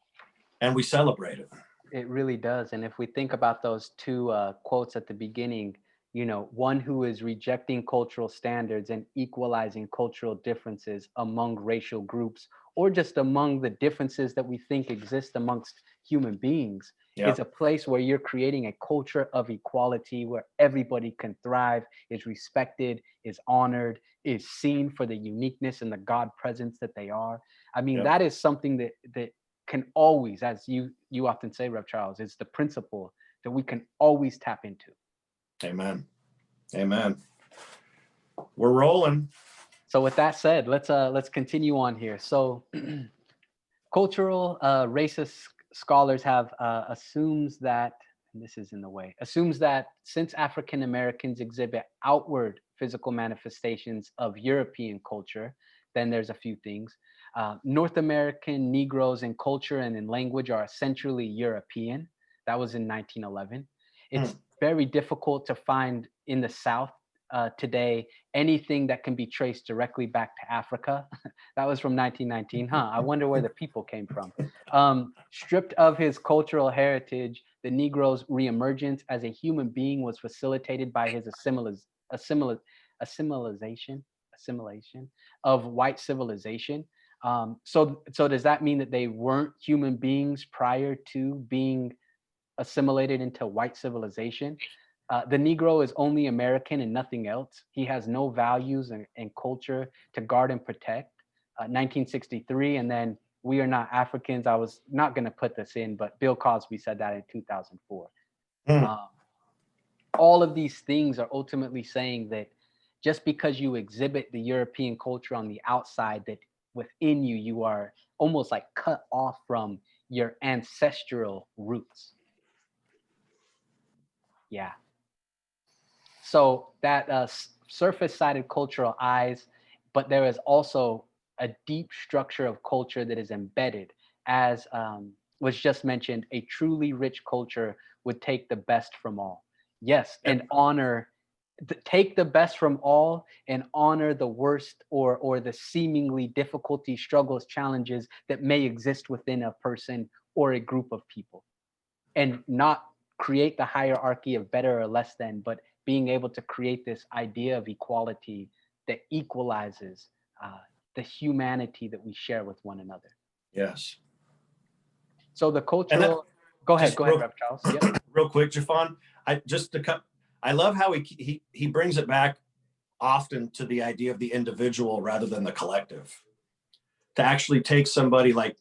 and we celebrate it. It really does. And if we think about those two quotes at the beginning, one who is rejecting cultural standards and equalizing cultural differences among racial groups, or just among the differences that we think exist amongst human beings, Yeah. is a place where you're creating a culture of equality where everybody can thrive, is respected, is honored, is seen for the uniqueness and the God presence that they are. I mean, Yeah. that is something that can always, as you often say, Rev Charles, it's the principle that we can always tap into. Amen. Amen. We're rolling. So with that said, let's continue on here. So cultural racist scholars have assumes that, and this is in the way, assumes that since African Americans exhibit outward physical manifestations of European culture, then there's a few things. North American Negroes in culture and in language are essentially European. That was in 1911. It's very difficult to find in the South today anything that can be traced directly back to Africa. That was from 1919. I wonder where the people came from. Stripped of his cultural heritage, the Negro's reemergence as a human being was facilitated by his assimilation of white civilization. So does that mean that they weren't human beings prior to being assimilated into white civilization? The Negro is only American and nothing else. He has no values and culture to guard and protect. 1963, and then we are not Africans. I was not going to put this in, but Bill Cosby said that in 2004. All of these things are ultimately saying that just because you exhibit the European culture on the outside, that within you, you are almost like cut off from your ancestral roots. Yeah. So that surface-sided cultural eyes, but there is also a deep structure of culture that is embedded, as was just mentioned. A truly rich culture would take the best from all. Yes, and take the best from all and honor the worst or the seemingly difficulty, struggles, challenges that may exist within a person or a group of people, and not create the hierarchy of better or less than, but being able to create this idea of equality that equalizes the humanity that we share with one another. Yes. So the cultural. Go ahead, Rev Charles. Yep. Real quick, Jeffon. I love how he brings it back often to the idea of the individual rather than the collective. To actually take somebody like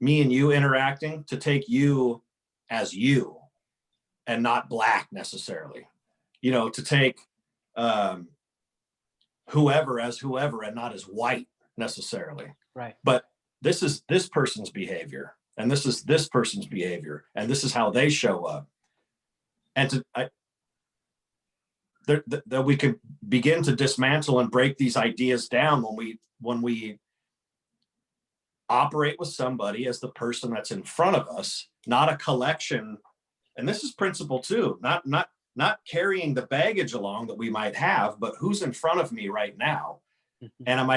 me and you interacting, to take you as you and not black necessarily, to take whoever as whoever and not as white necessarily. Right. But this is this person's behavior, and this is this person's behavior, and this is how they show up. And that we can begin to dismantle and break these ideas down when we operate with somebody as the person that's in front of us, not a collection. And this is principle too, not carrying the baggage along that we might have, but who's in front of me right now. And am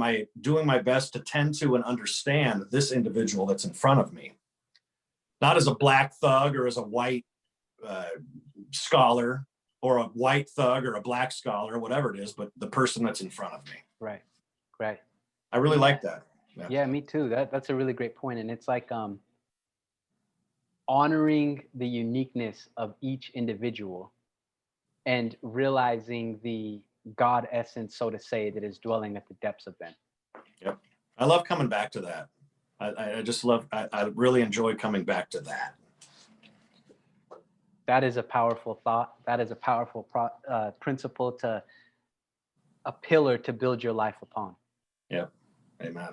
I doing my best to tend to and understand this individual that's in front of me, not as a black thug or as a white scholar, or a white thug or a black scholar, whatever it is, but the person that's in front of me. Right. Right. I really like that. Yeah, me too. That's a really great point. And it's like honoring the uniqueness of each individual and realizing the God essence, so to say, that is dwelling at the depths of them. Yep. I love coming back to that. I just love, I really enjoy coming back to that. That is a powerful thought. That is a powerful principle, a pillar to build your life upon. Yep. Amen.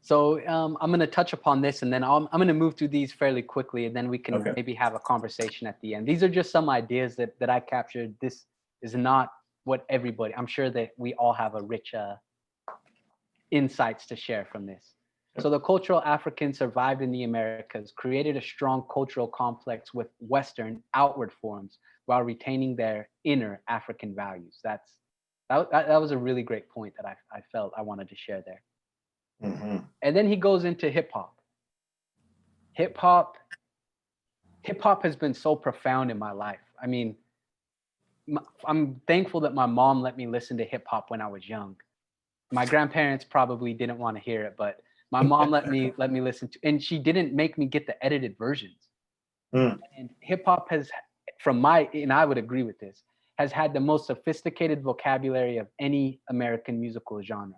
So I'm going to touch upon this, and then I'm going to move through these fairly quickly, and then we can maybe have a conversation at the end. These are just some ideas that I captured. This is not what everybody, I'm sure that we all have a rich insights to share from this. So the cultural African survived in the Americas, created a strong cultural complex with Western outward forms while retaining their inner African values. That was a really great point that I felt I wanted to share there. Mm-hmm. And then he goes into hip hop. Hip hop has been so profound in my life. I mean, I'm thankful that my mom let me listen to hip hop when I was young. My grandparents probably didn't want to hear it, but my mom let me listen to, and she didn't make me get the edited versions. And hip hop has, and I would agree with this, has had the most sophisticated vocabulary of any American musical genre.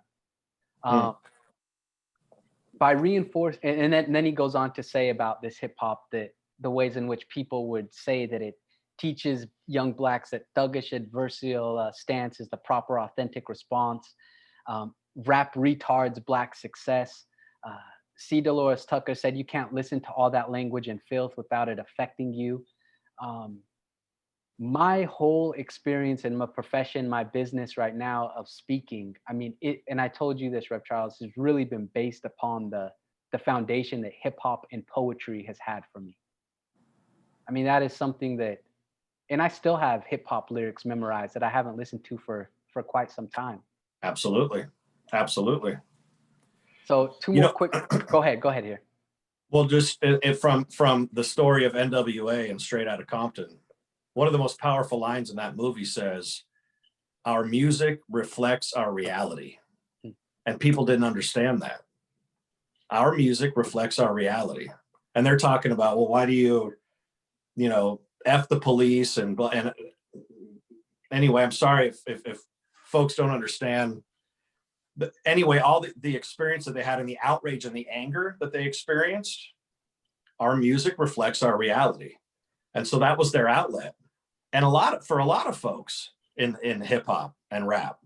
By reinforce, and then he goes on to say about this hip hop that the ways in which people would say that it teaches young blacks that thuggish adversarial stance is the proper authentic response. Rap retards black success. C. Dolores Tucker said, you can't listen to all that language and filth without it affecting you. My whole experience in my profession, my business right now of speaking, I mean, and I told you this, Rev Charles, has really been based upon the foundation that hip hop and poetry has had for me. I mean, that is something that, and I still have hip hop lyrics memorized that I haven't listened to for quite some time. Absolutely. Absolutely. So two more quick, go ahead here. Well, just from the story of NWA and Straight Outta Compton, one of the most powerful lines in that movie says, our music reflects our reality. And people didn't understand that. Our music reflects our reality. And they're talking about, well, why do you F the police and anyway, I'm sorry if folks don't understand. But anyway, all the experience that they had and the outrage and the anger that they experienced, our music reflects our reality. And so that was their outlet. And for a lot of folks in hip hop and rap,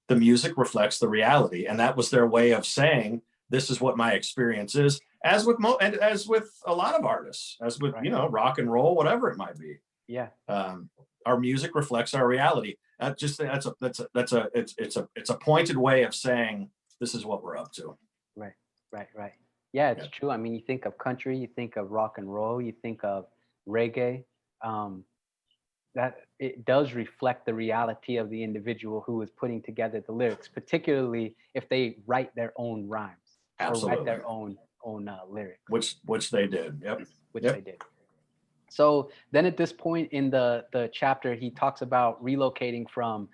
the music reflects the reality. And that was their way of saying, this is what my experience is, as with a lot of artists, as with, rock and roll, whatever it might be. Yeah. Our music reflects our reality. It's a pointed way of saying this is what we're up to. Right. Yeah, it's true. I mean, you think of country, you think of rock and roll, you think of reggae. That it does reflect the reality of the individual who is putting together the lyrics, particularly if they write their own rhymes. Absolutely. Or write their own lyrics. Which they did. Yep. They did. So then at this point in the chapter, he talks about relocating from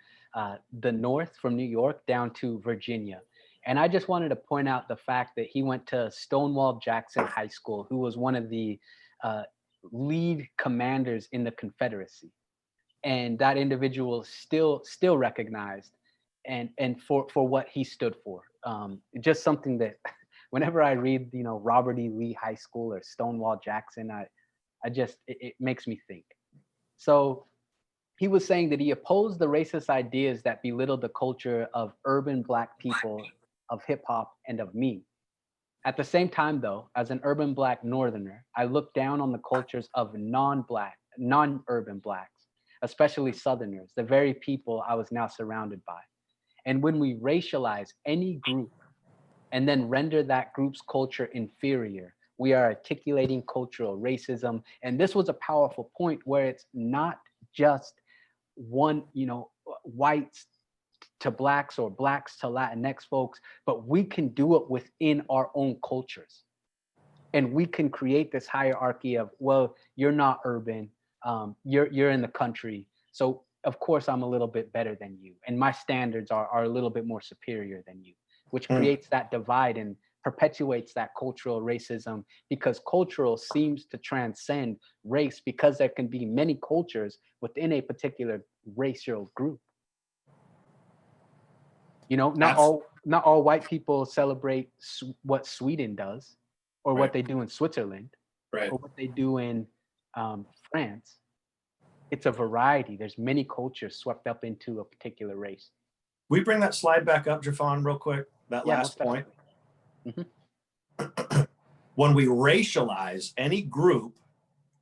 the north, from New York down to Virginia. And I just wanted to point out the fact that he went to Stonewall Jackson High School, who was one of the lead commanders in the Confederacy. And that individual still recognized and for what he stood for. Just something that whenever I read, Robert E. Lee High School or Stonewall Jackson, it makes me think. So he was saying that he opposed the racist ideas that belittled the culture of urban Black people, of hip hop, and of me. At the same time, though, as an urban Black Northerner, I look down on the cultures of non-urban Blacks especially Southerners, the very people I was now surrounded by. And when we racialize any group and then render that group's culture inferior, we are articulating cultural racism. And this was a powerful point where it's not just one, whites to blacks or blacks to Latinx folks, but we can do it within our own cultures. And we can create this hierarchy of, well, you're not urban, you're in the country, so of course I'm a little bit better than you, and my standards are a little bit more superior than you, which creates that divide and perpetuates that cultural racism, because cultural seems to transcend race, because there can be many cultures within a particular racial group. Not all white people celebrate what Sweden does, or what they do in Switzerland, Right. or what they do in France. It's a variety. There's many cultures swept up into a particular race. We bring that slide back up, Jeffon, real quick. That last point. When we racialize any group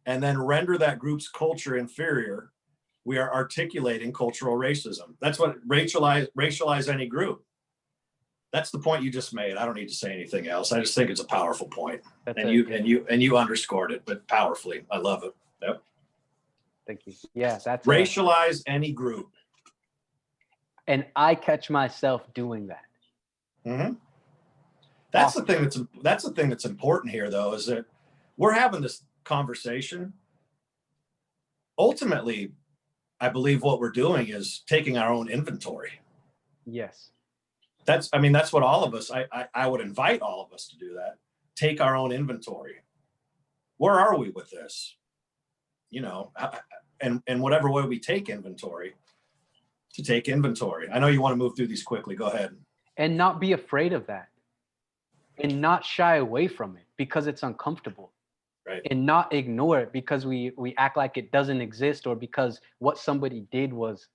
and then render that group's culture inferior, we are articulating cultural racism. That's what racialize any group. That's the point you just made. I don't need to say anything else. I just think it's a powerful point. You underscored it, but powerfully. I love it. Yep. Thank you. Yeah, that's racialize any group. And I catch myself doing that. Mm-hmm. That's the thing that's important here, though, is that we're having this conversation. Ultimately, I believe what we're doing is taking our own inventory. Yes. That's what all of us, I would invite all of us to do that. Take our own inventory. Where are we with this? And whatever way we take inventory, to take inventory. I know you want to move through these quickly. Go ahead. And not be afraid of that. And not shy away from it because it's uncomfortable. Right. And not ignore it because we act like it doesn't exist, or because what somebody did was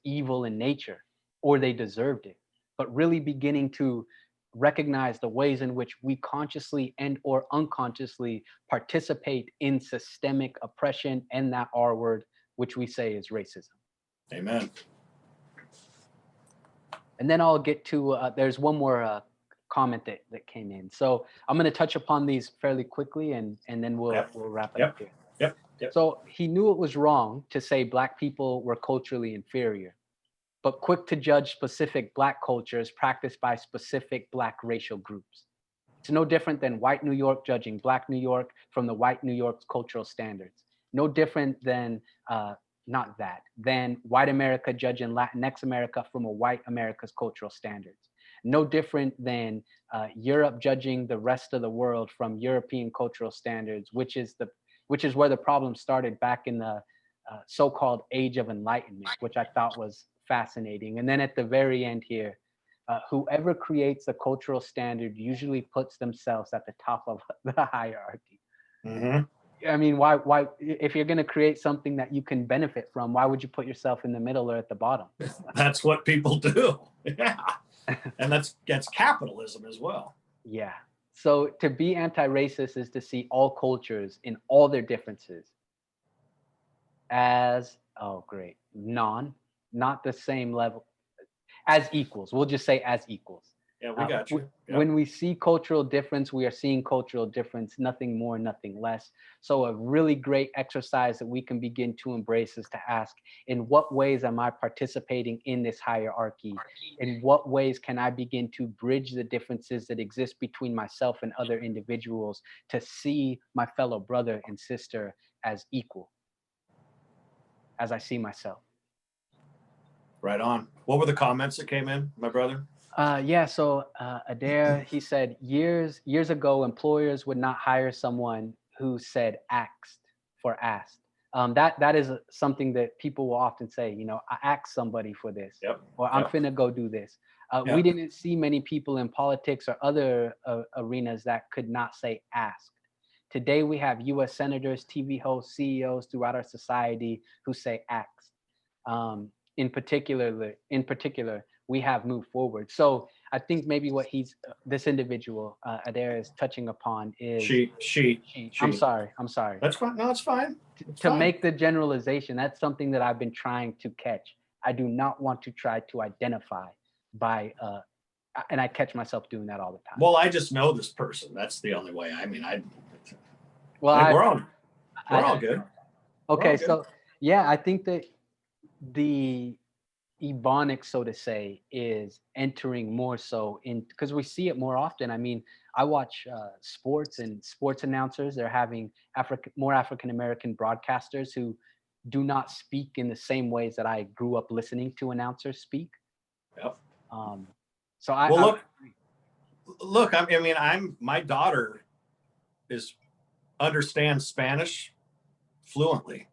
evil in nature, or they deserved it. But really beginning to recognize the ways in which we consciously and or unconsciously participate in systemic oppression, and that R word, which we say is racism. Amen. And then I'll get to, there's one more comment that came in. So I'm going to touch upon these fairly quickly, and then we'll wrap it up here. Yep. So he knew it was wrong to say Black people were culturally inferior, but quick to judge specific Black cultures practiced by specific Black racial groups. It's no different than white New York judging Black New York from the white New York's cultural standards. No different than, than white America judging Latinx America from a white America's cultural standards. No different than Europe judging the rest of the world from European cultural standards, which is where the problem started back in the so-called Age of Enlightenment, which I thought was fascinating. And then at the very end here, whoever creates a cultural standard usually puts themselves at the top of the hierarchy. Mm-hmm. I mean, why, if you're going to create something that you can benefit from, why would you put yourself in the middle or at the bottom? That's what people do. Yeah. And that's capitalism as well. Yeah. So to be anti-racist is to see all cultures in all their differences as, not the same level, as equals. We'll just say as equals. Yeah, we got you. When we see cultural difference, we are seeing cultural difference, nothing more, nothing less. So a really great exercise that we can begin to embrace is to ask, in what ways am I participating in this hierarchy? In what ways can I begin to bridge the differences that exist between myself and other individuals to see my fellow brother and sister as equal, as I see myself? Right on. What were the comments that came in, my brother? So Adair, he said, years ago, employers would not hire someone who said asked for asked. That is something that people will often say, I asked somebody for this, or I'm finna go do this. We didn't see many people in politics or other arenas that could not say asked. Today, we have US senators, TV hosts, CEOs throughout our society who say asked. In particular, we have moved forward. So I think maybe what this individual, Adair, is touching upon is She. I'm sorry. I'm sorry. That's fine. No, it's fine. It's To fine. make the generalization, that's something that I've been trying to catch. I do not want to try to identify by, and I catch myself doing that all the time. Well, I just know this person. That's the only way. I mean, Well, we're all good. Okay, so yeah, I think that the Ebonics, so to say, is entering more so in because we see it more often. I mean, I watch sports and sports announcers. They're having more African American broadcasters who do not speak in the same ways that I grew up listening to announcers speak. Yep. So look. I mean, my daughter understands Spanish fluently,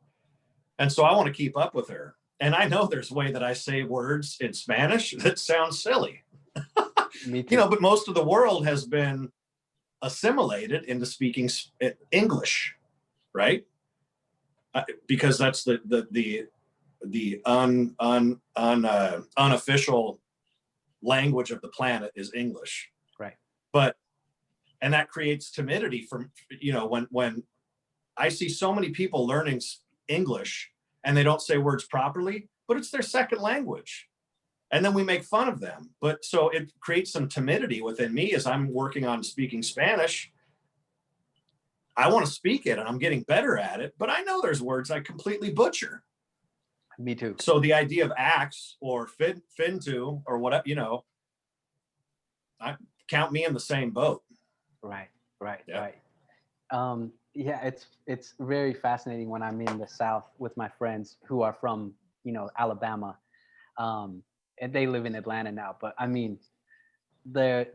and so I want to keep up with her. And I know there's a way that I say words in Spanish that sounds silly. Me too. You know, but most of the world has been assimilated into speaking English, right? Because that's the unofficial language of the planet is English. Right. And that creates timidity from, when I see so many people learning English and they don't say words properly, but it's their second language. And then we make fun of them. But so it creates some timidity within me as I'm working on speaking Spanish. I want to speak it and I'm getting better at it, but I know there's words I completely butcher. Me too. So the idea of axe or fintu or whatever, I count me in the same boat. Right. Yeah. Right. Yeah, it's very fascinating when I'm in the South with my friends who are from, Alabama, and they live in Atlanta now. But I mean, the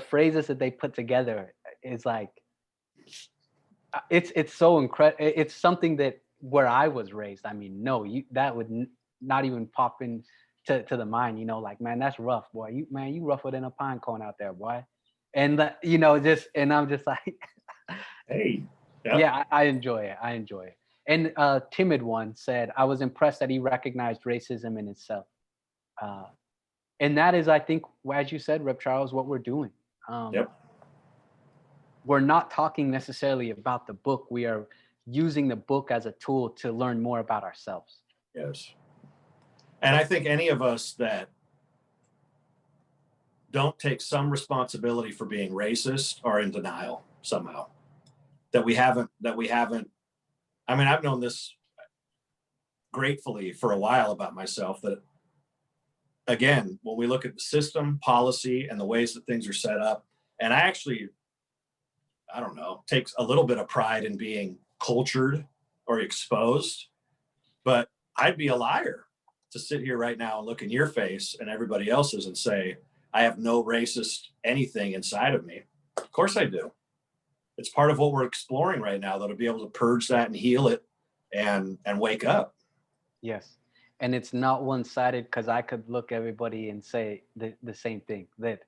phrases that they put together is like, it's so incredible. It's something that where I was raised. I mean, no, that would not even pop in to the mind. Like, man, that's rough, boy. You rougher than a pine cone out there, boy. And and I'm just like. Hey. Yep. Yeah, I enjoy it. And Timid One said, I was impressed that he recognized racism in itself. And that is, I think, as you said, Rep. Charles, what we're doing. Yep. We're not talking necessarily about the book. We are using the book as a tool to learn more about ourselves. Yes. And I think any of us that don't take some responsibility for being racist are in denial somehow. That we haven't, I mean, I've known this gratefully for a while about myself that, again, when we look at the system, policy, and the ways that things are set up, and I don't know, takes a little bit of pride in being cultured or exposed, but I'd be a liar to sit here right now and look in your face and everybody else's and say, I have no racist anything inside of me. Of course I do. It's part of what we're exploring right now, that'll be able to purge that and heal it and wake up. Yes. And it's not one-sided, because I could look everybody and say the same thing, that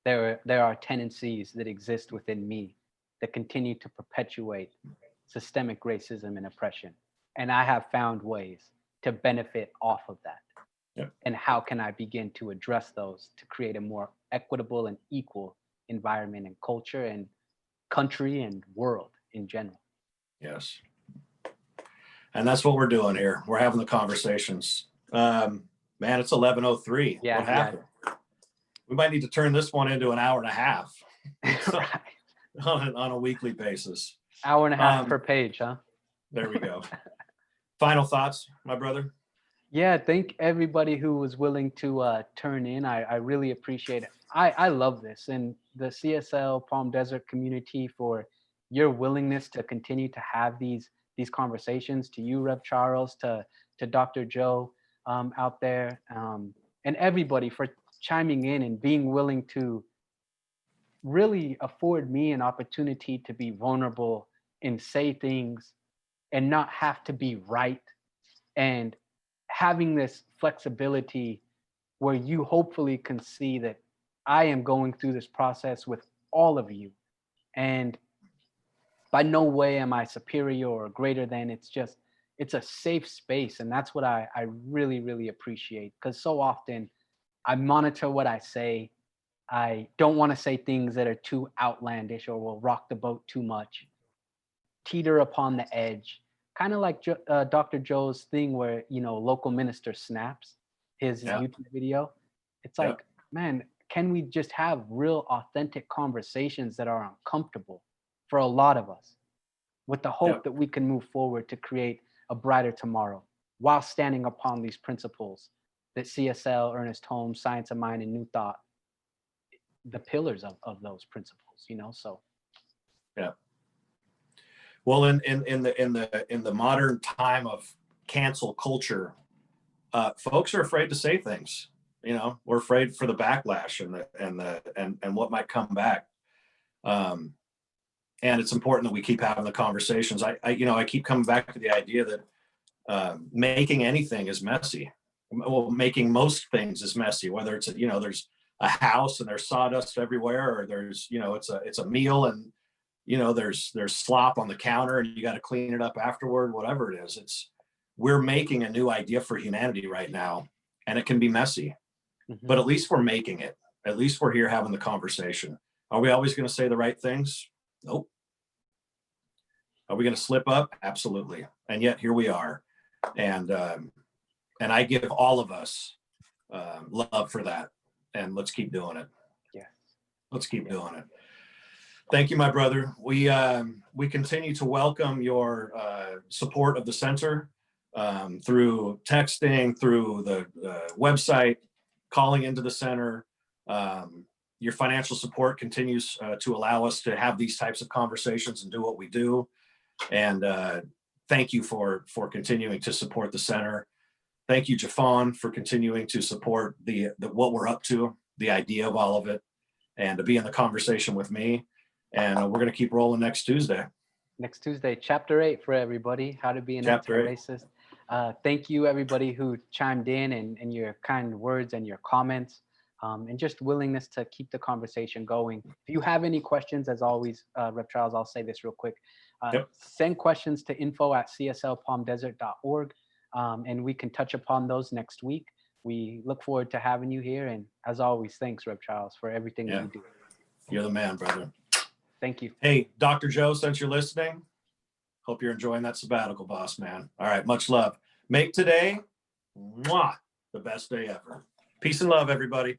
there are tendencies that exist within me that continue to perpetuate systemic racism and oppression. And I have found ways to benefit off of that. Yep. And how can I begin to address those to create a more equitable and equal environment and culture and country and world in general? Yes. And that's what we're doing here. We're having the conversations. Man, it's 11:03. Yeah, what happened? Yeah. We might need to turn this one into an hour and a half. Right. on a weekly basis. Hour and a half per page, huh? There we go. Final thoughts, my brother? Yeah, thank everybody who was willing to turn in. I really appreciate it. I love this, and the CSL Palm Desert community for your willingness to continue to have these conversations. To you, Rev. Charles, to Dr. Joe out there, and everybody for chiming in and being willing to really afford me an opportunity to be vulnerable and say things and not have to be right, and having this flexibility where you hopefully can see that I am going through this process with all of you. And by no way am I superior or greater than. It's just, it's a safe space. And that's what I really, really appreciate, because so often I monitor what I say. I don't want to say things that are too outlandish or will rock the boat too much, teeter upon the edge, kind of like Dr. Joe's thing where, local minister snaps his Yeah. YouTube video. It's Yeah. like, man, can we just have real authentic conversations that are uncomfortable for a lot of us, with the Yeah. hope that we can move forward to create a brighter tomorrow while standing upon these principles that CSL, Ernest Holmes, Science of Mind, and New Thought, the pillars of those principles, so. Yeah. Well, in the modern time of cancel culture, folks are afraid to say things. We're afraid for the backlash and what might come back. And it's important that we keep having the conversations. I keep coming back to the idea that making anything is messy. Well, making most things is messy. Whether it's there's a house and there's sawdust everywhere, or there's it's a meal and there's slop on the counter and you got to clean it up afterward. Whatever it is, we're making a new idea for humanity right now, and it can be messy. Mhm. But at least we're making it. At least we're here having the conversation. Are we always going to say the right things? Nope. Are we going to slip up? Absolutely. And yet here we are. And I give all of us love for that. And let's keep doing it. Yes. Let's keep doing it. Thank you, my brother. We continue to welcome your support of the center through texting, through the website, calling into the center. Your financial support continues to allow us to have these types of conversations and do what we do. And thank you for continuing to support the center. Thank you, Jeffon, for continuing to support the what we're up to, the idea of all of it, and to be in the conversation with me. And we're going to keep rolling next Tuesday. Next Tuesday, Chapter 8 for everybody, How to Be an Chapter 8. Anti-Racist. Thank you, everybody who chimed in and your kind words and your comments, and just willingness to keep the conversation going. If you have any questions, as always, Rep. Charles, I'll say this real quick. Yep. Send questions to info@cslpalmdesert.org, and we can touch upon those next week. We look forward to having you here. And as always, thanks, Rep. Charles, for everything that you do. You're the man, brother. Thank you. Hey, Dr. Joe, since you're listening, hope you're enjoying that sabbatical, boss man. All right, much love. Make today the best day ever. Peace and love, everybody.